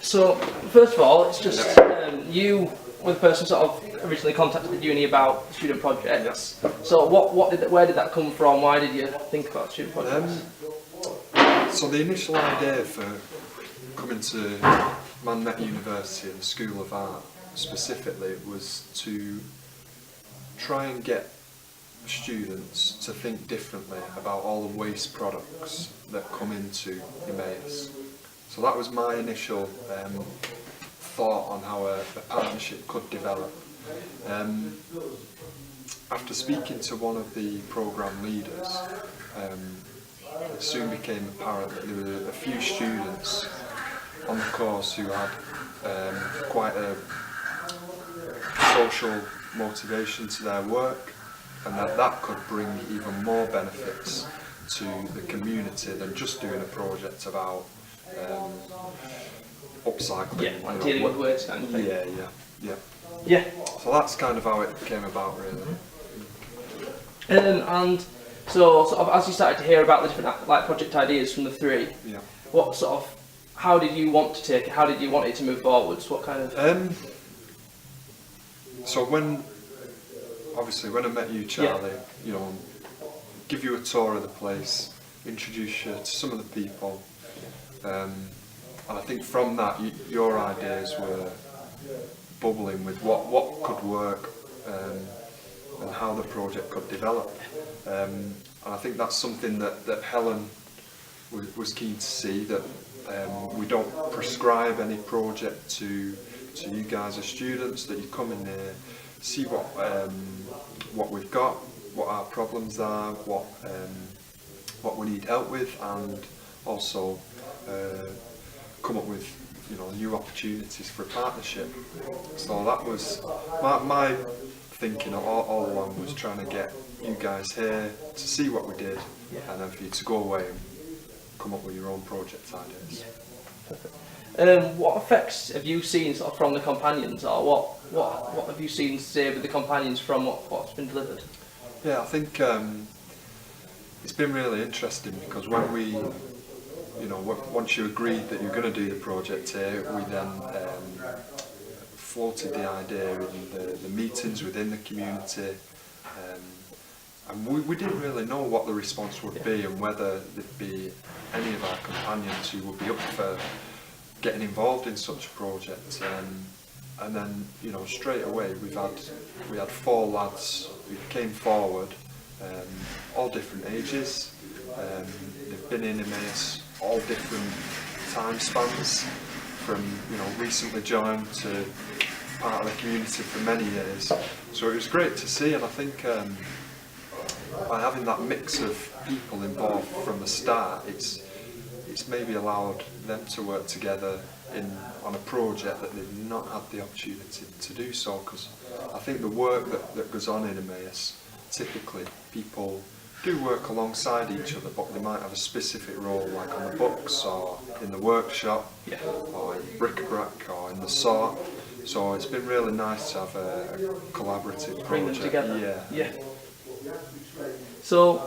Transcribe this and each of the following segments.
So, first of all, it's just you were the person sort of originally contacted the uni about student projects. So, where did that come from? Why did you think about student projects? So the initial idea for coming to Man University and the School of Art specifically was to try and get students to think differently about all the waste products that come into Emmaus. So that was my initial thought on how a partnership could develop. After speaking to one of the programme leaders, it soon became apparent that there were a few students on the course who had quite a social motivation to their work, and that could bring even more benefits to the community than just doing a project about upcycling. Yeah, dealing with waste kind of thing. Yeah. So that's kind of how it came about, really. And so, sort of, as you started to hear about the different project ideas from the three, how did you want to take it? How did you want it to move forwards? What kind of? So when I met you, Charlie, give you a tour of the place, introduce you to some of the people, and I think from that your ideas were bubbling with what could work and how the project could develop. And I think that's something that Helen was keen to see, that we don't prescribe any project to you guys as students, that you come in here, see what we've got, what our problems are, what we need help with, and also come up with new opportunities for a partnership. So that was my thinking all along, was trying to get you guys here to see what we did, and then for you to go away and come up with your own project ideas. Perfect. What effects have you seen sort of from the companions, or what have you seen, say, with the companions from what's been delivered? Yeah, I think it's been really interesting, because when we, once you agreed that you're going to do the project here, we then floated the idea in the meetings within the community, and we didn't really know what the response would be, and whether there'd be any of our companions who would be up for getting involved in such a project. And then, straight away we had 4 lads who came forward, all different ages. They've been in Emmaus all different time spans, from recently joined to part of the community for many years. So it was great to see, and I think by having that mix of people involved from the start, it's maybe allowed them to work together on a project that they've not had the opportunity to do so, because I think the work that goes on in Emmaus, typically people do work alongside each other, but they might have a specific role, like on the books or in the workshop, or in bric-a-brac or in the saw. So it's been really nice to have a collaborative Bring them project. together. Yeah. So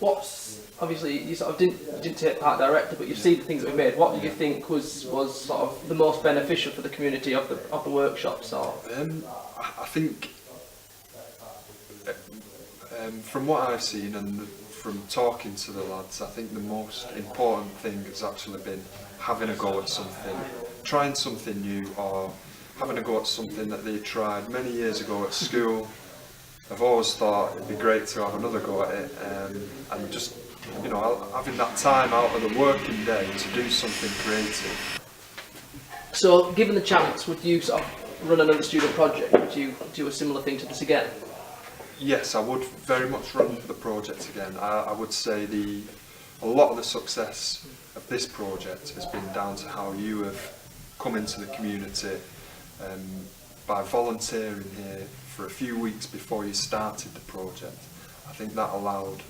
what's obviously you sort of didn't take part directly, but you've seen the things that we made. What do you think was sort of the most beneficial for the community of the workshops? Or I think from what I've seen and from talking to the lads, I think the most important thing has actually been having a go at something, trying something new, or having a go at something that they tried many years ago at school. I've always thought it'd be great to have another go at it, and just having that time out of the working day to do something creative. So, given the chance, would you sort of run another student project? Would you do a similar thing to this again? Yes, I would very much run the project again. I would say a lot of the success of this project has been down to how you have come into the community by volunteering here for a few weeks before you started the project. I think that allowed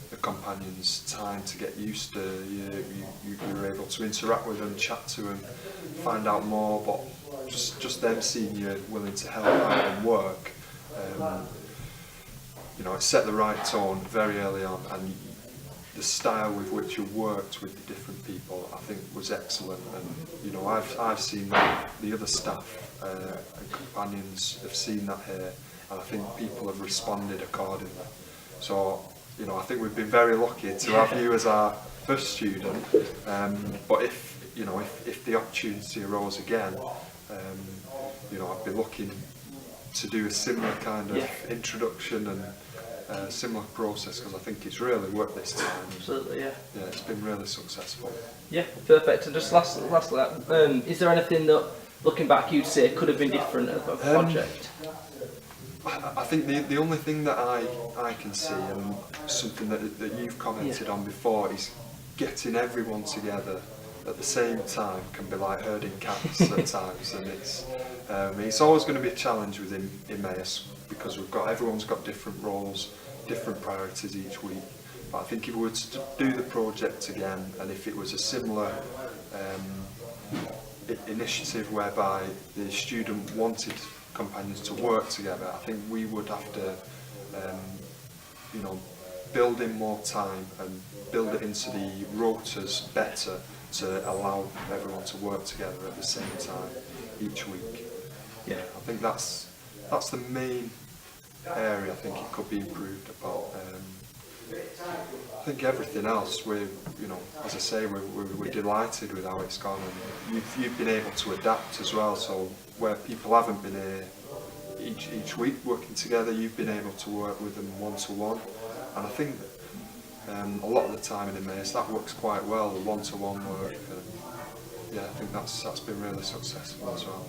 the companions time to get used to you. You were able to interact with them, chat to them, find out more, but just them seeing you willing to help out and work, it set the right tone very early on, and the style with which you worked with the different people, I think, was excellent. And you know, I've seen that, the other staff and companions have seen that here, and I think people have responded accordingly. So, you know, I think we've been very lucky to have you as our first student. But if the opportunity arose again, you know, I'd be looking to do a similar kind of introduction and similar process, because I think it's really worked this time. Absolutely, yeah. Yeah, it's been really successful. Yeah, perfect. And just lastly, is there anything that, looking back, you'd say could have been different of the project? I think the only thing that I can see, and something that you've commented on before, is getting everyone together at the same time can be like herding cats at times, and it's always going to be a challenge within Emmaus, because everyone's got different roles, different priorities each week. But I think if we were to do the project again, and if it was a similar initiative whereby the student wanted companions to work together, I think we would have to you know, build in more time and build it into the rotas better to allow everyone to work together at the same time each week. Yeah, I think that's the main area I think it could be improved upon. I think everything else, you know, as I say, we're delighted with how it's gone, and you've been able to adapt as well. So where people haven't been here each week working together, you've been able to work with them one-to-one, and I think a lot of the time in Emmaus that works quite well, the one-to-one work. And yeah, I think that's been really successful as well.